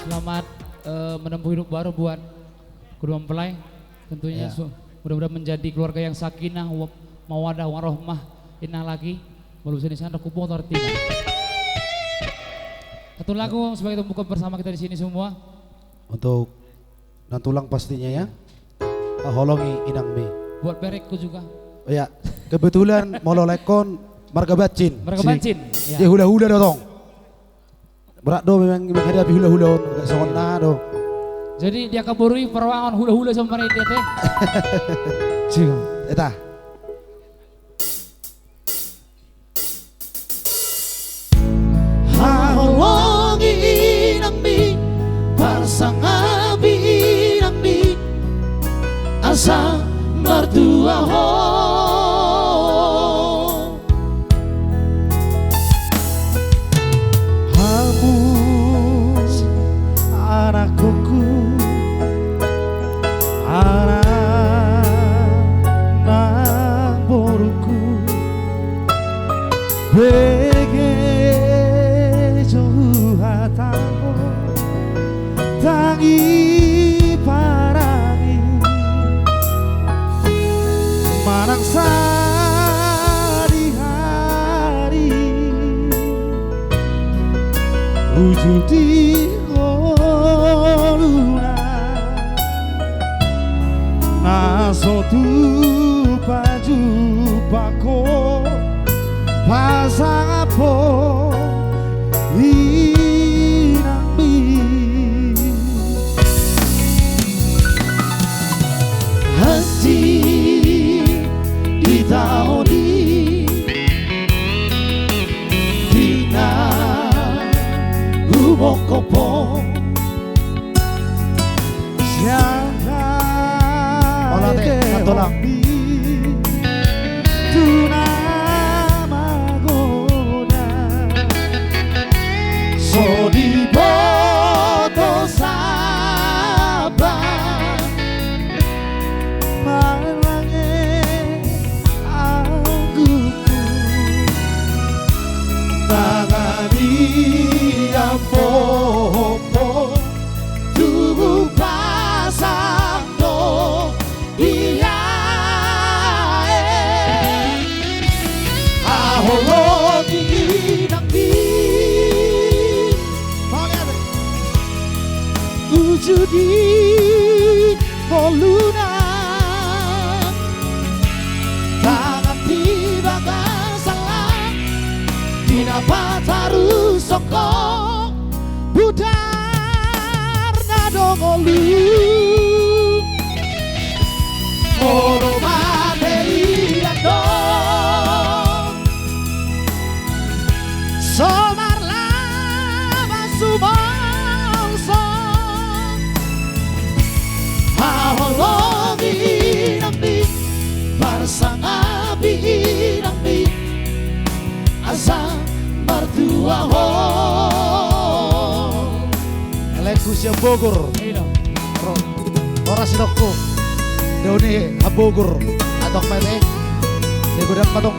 Selamat menempuh hidup baru buat kedua mempelai. Tentunya mudah-mudahan menjadi keluarga yang sakinah, mawadah, warohmah, inah lagi. Belum sini sana kupung tortina. Satu lagu sebagai pembuka bersama kita di sini semua. Untuk nantulang pastinya ya. Holongi inang mi. Buat berekku juga. Oh ya, kebetulan mau lekon marga bacin. Marga bacin. Ya hula-hula dong. Berat do memang menghadapi hula-hula enggak sona do. Jadi dia keburui perwangan hula-hula sama mereka teh. Cing. Eta. Haholongi inang mi, parsangabi inang mi, asa mertua ho. Tangi parangi manang di hari wujud di luna naso tu paju pako pasang apo Taoni Dina Ubokopo Siapa Nantulang. Tuna Magona Sodi Boto Sabah popo tubuh pasang do dia ahologi nabi ujudi poluna tangan tiba salah dinapat harus sokong budar nadongolu moro materi andong somar lama sumongso haholongi nambi barsangabi nambi asa mertua ho Lekus yang Bogor. Ora sidokku. Dauni Bogor. Atok pete. Saya gudang patok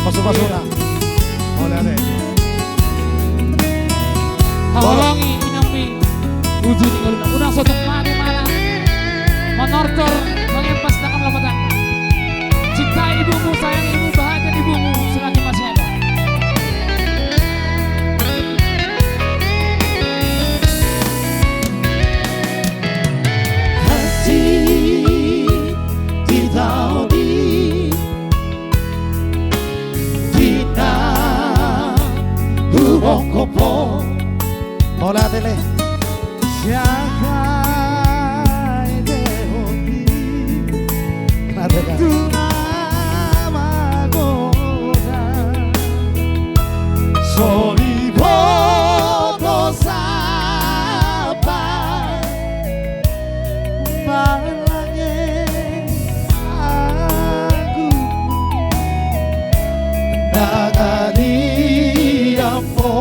masuk-masukna. Oleh ade. Haholongi inami ujud ngaluna unang sotok mani malam menortor mengempas tangan lambatan. Cintai ibumu, sayang ibu, bahagia ibumu selagi masih ada. Hola tele. Siakai dehoki. Kenapa kan? Soy bodo sabar malangnya aku nagani ampo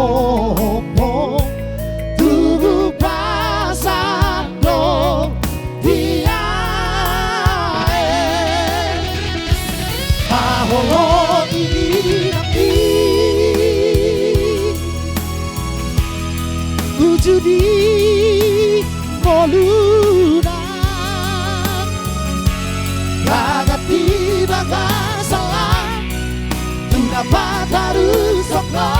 tubuh pasando dia Judi molunan Bagati bagasalah Tu dapat harus sokno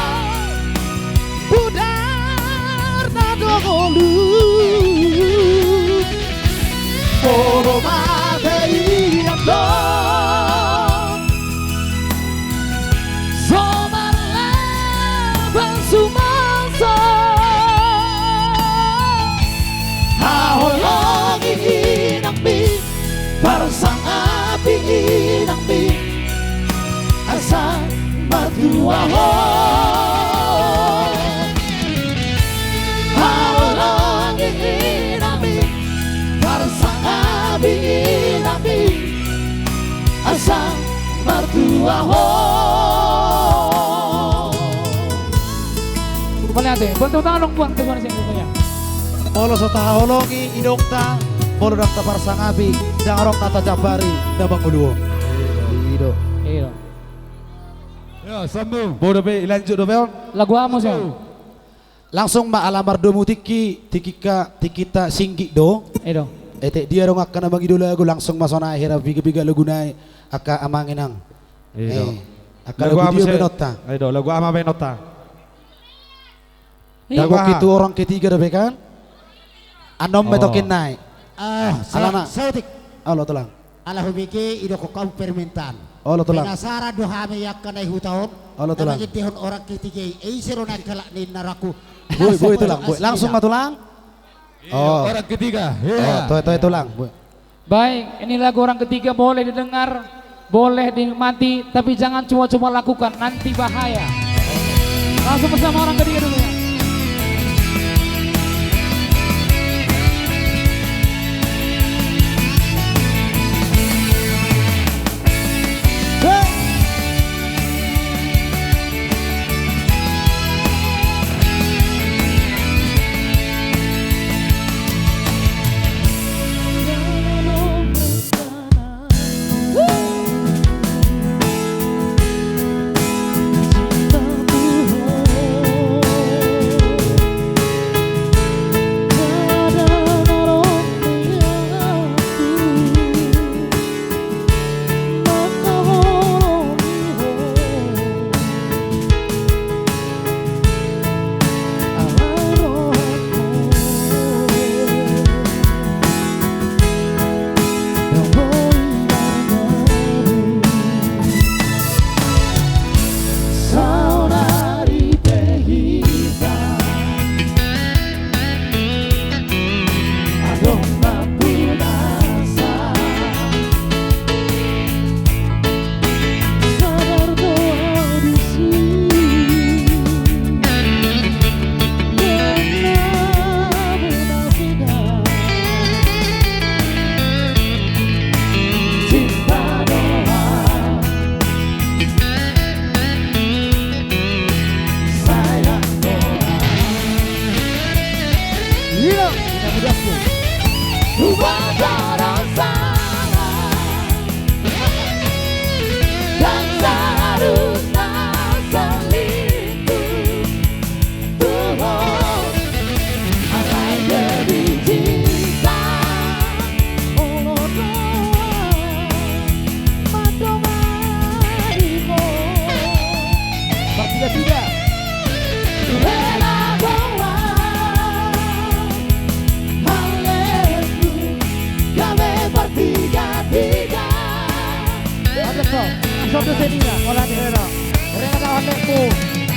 Budar nado golu Poro matei ando Somarlah bangsumansa Parsang api inangmi Asa matua ho Hawalang inangmi Parsang api inangmi Asa matua ho Kembali ate, bantu tangan dong buang teman sing ya. Olo so taholongi idokta polo dakta parsangabi jangarok tata jabari dabang uduo. Ido. Iya. Ya, sambung. Bodo be lanjut do beon. Lagu amos ya. Langsung ma alamar do mutiki tikita singgi do. Iya. Ete dia dong akan abang idola lagu langsung masona akhir biga lagu nai aka amanginang. Aka lagu dia benota. Ayo, lagu ama benota. Lagu itu orang ketiga do be kan? Anom betokin naik. Alana. Sautik Allah tulang. ala humiki ido ko kau permintaan. Allah tulang. Penasara dohame yakkan ay hutaon. Allah tulang. Namagitihon orang ketiga ay siro nagkalak ni naraku. Boy tulang. Boy langsung matulang. Oh. Orang ketiga. Oh, toy tulang. Boy. Baik, ini lagu orang ketiga boleh didengar, boleh dinikmati, tapi jangan cuma-cuma lakukan, nanti bahaya. Langsung bersama orang ketiga dulu ya.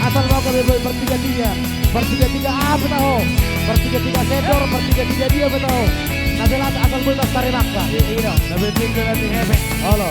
Asal bago Boy per 3-3 apa tahu? Per 3-3 Sedor, per 3-3 dia betul. Nabelat asal bulas tarik maksa. Iya, nabe pintu nanti hebat. Halo.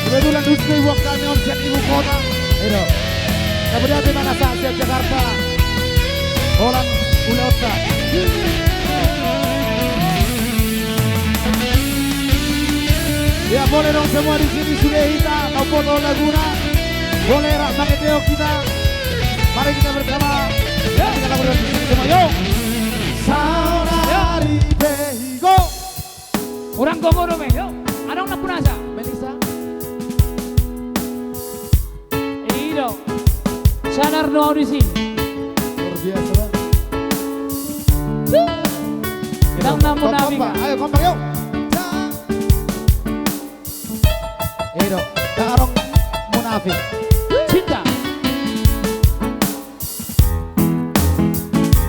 Kebetulan Husni buat kami onset ibu kota. Itu. Kemudian di mana saja Jakarta. Orang Ulauta. Ya boleh dong semua di sini sudah kita mau foto Laguna. Boleh rak mangeteo kita. Mari kita bersama. Ya kita lakukan di sini semua. Yo. Saudari Behigo. Orang Gomoro me, yo. Anong napunasa? Melisa. Iyo. Sadar no audisi. Luar biasa Bang. Dang namu nabi ka. Ayo kompak yuk. Iyo. Darong munafik. Cinta.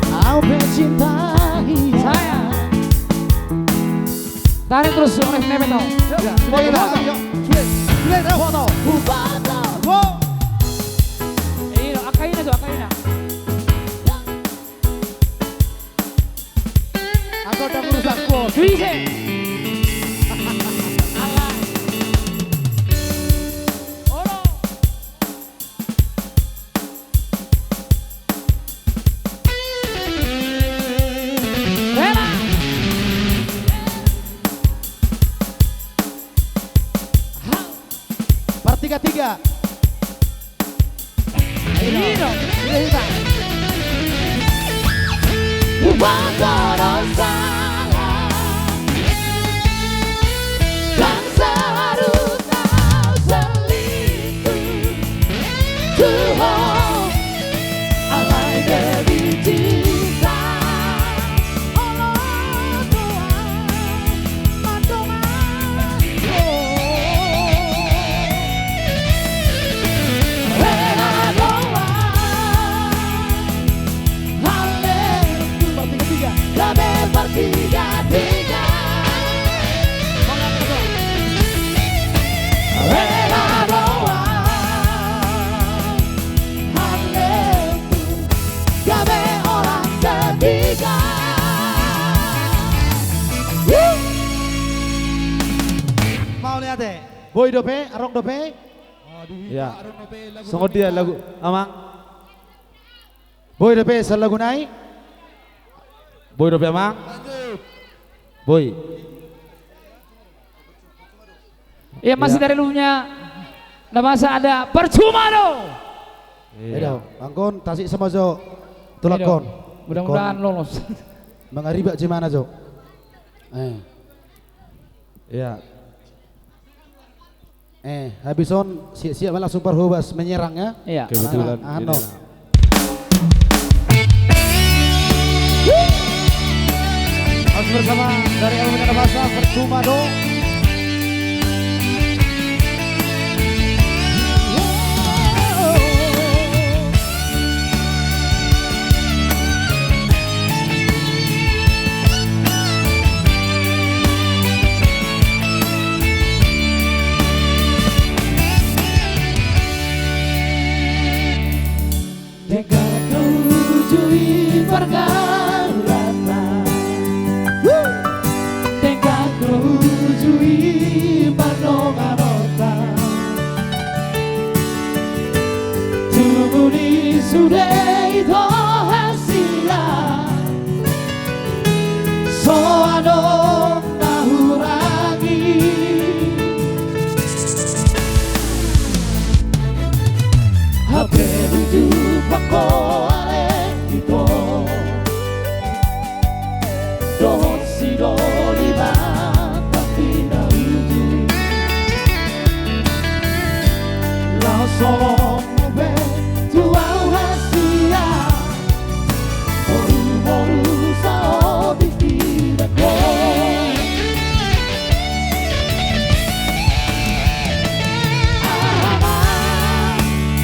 Aku mencintai Saya. Tarik terus oleh Nebeto. Ya, sudah kita. Yuk. Sudah kita foto. Wow. Iyo, akaina tuh, akaina. Aku udah merusak bos. Duise. Alay. Oro. Rela. Per 3-3. Iyo. Sudah kita. Mau lihat deh. Boy dope, arok dope. Ya. Sungguh dia lagu Amang. Boy dope selagu naik. Boy dope Amang. Boy. Ya masih dari lunya. Nggak masa ada percuma do. Edo, angkon tasik sama Jo. Tulakon. Mudah-mudahan lolos. Mengaribak gimana Jo? Ya. Habis on siap-siap malah super hubas menyerang ya. Iya. Kebetulan. Ano. Harus bersama dari Elemen Bahasa percuma dong. adong nahurangi Hape dudu pako ale ito Dohon si doliba tapi na uji Langsung mobe tuau hasia Moru-moru sao bikin aku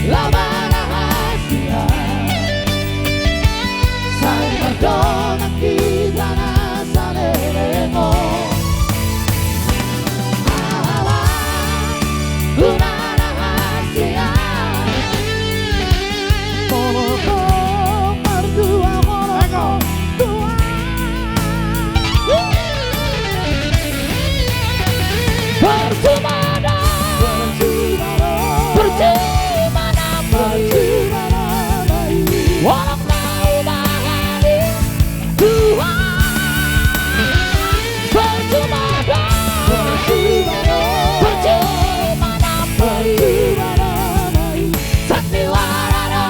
Lama rahasia Saya dona kita nasa lelemo Guna rahasia Moloko merdua moloko dua Percuma Walau tahu bahari Tuhan Percuma damai Sandiwara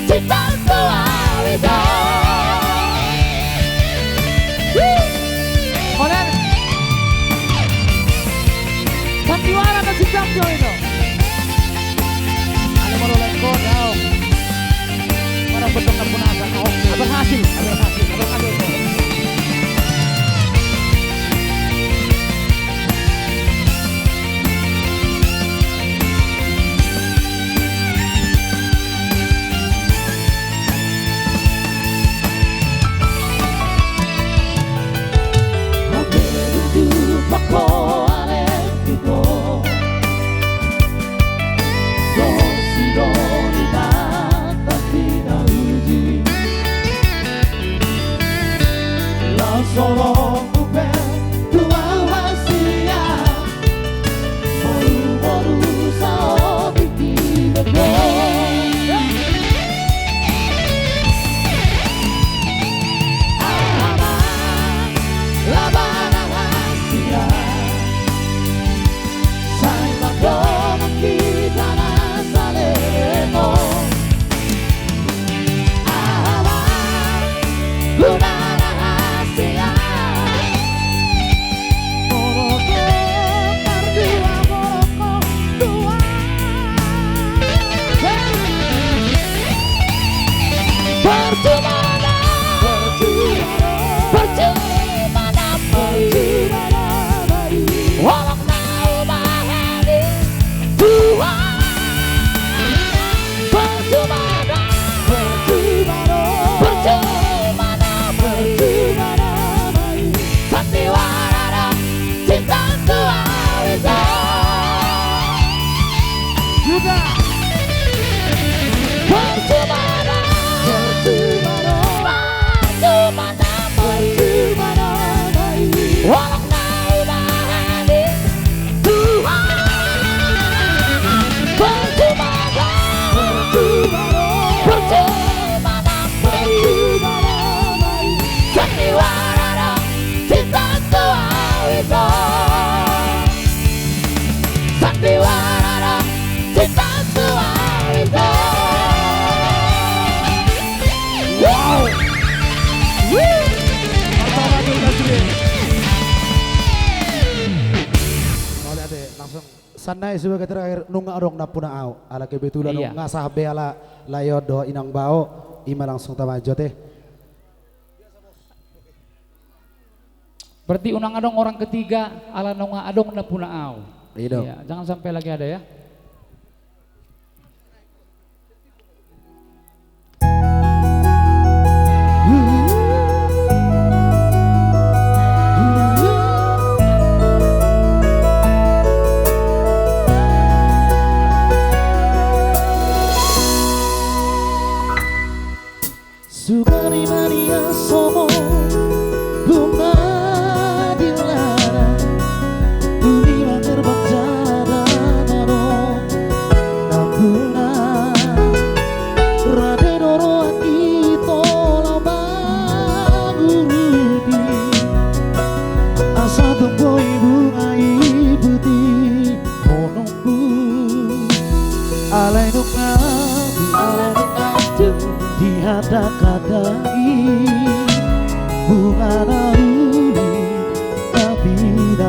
cinta tua itu Kolen Sandiwara na si Champion itu Ano mo ulit ko daw Para betul na punasan Abang hasil Solo ube tuau hasia Moru-moru sao bikin aku Lama rahasia Saya dona kita nasa lelemo Guna Percuma damai Walau tahu bahari Tuhan Percuma damai Sandiwara cinta tua itu Juga Percuma Walau tahu bahari Tuhan Percuma damai Sandiwara cinta tua itu Sandiwara cinta tua itu Wow Langsung sanai sebagai terakhir nunga adong na punaau ala kebetulan Iya. ngasah beala layodo inang bao ima langsung tamajo teh. Berarti unang adong orang ketiga ala nunga adong na punaau. Iya. Iya, jangan sampai lagi ada ya. Sugari Maria somo bunga di ladang Dunia terbang jalan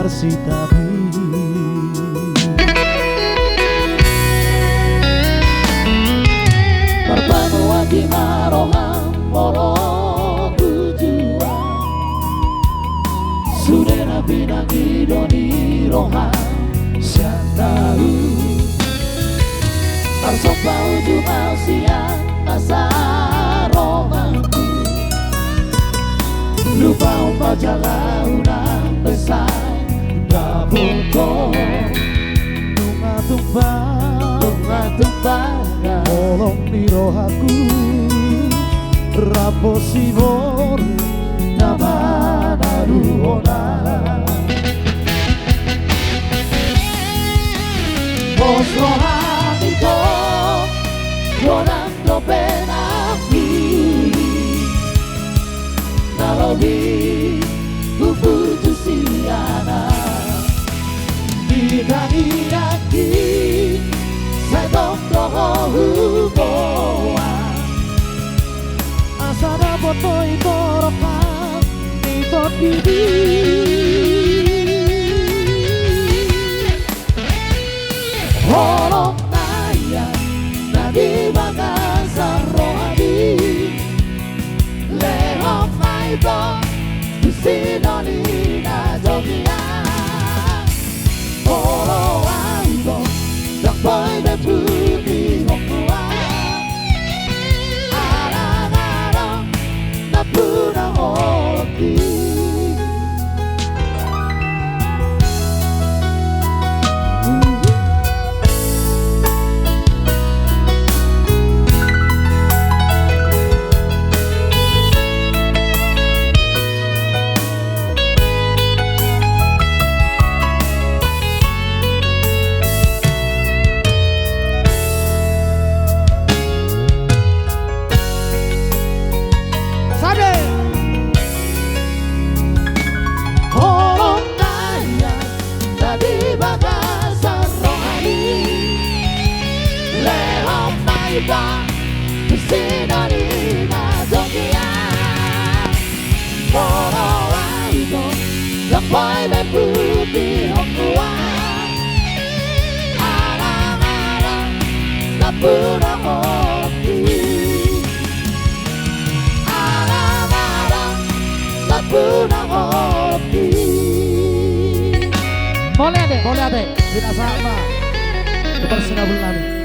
bersitabi. Perpanua di marohang moro tujuan Sudena binang idoni rohang siantahu Arsopa ujung siang masa rohangku Lupa membaca launan besar Dabuto Tunga tumbang Molong di rohaku Rapo sibor Nama naruhona Bos rohamiko Ronang dopenaku Nalobi Bubur jusiana Bidang-idaki Saya tongdoho huboa Asana boto itorokan Ito didi Horong naya Nadi bagasan rohani Lehong maibo Tusinoli na jogia Horo aibo Dang boy me putih hongkua Arang-arang Na punang oloki Boy me putih hongkua Arang-arang Na punang oloki Arang-arang Na punang oloki Boleh deh. Boleh ade, tidak sama. Bersinabulan.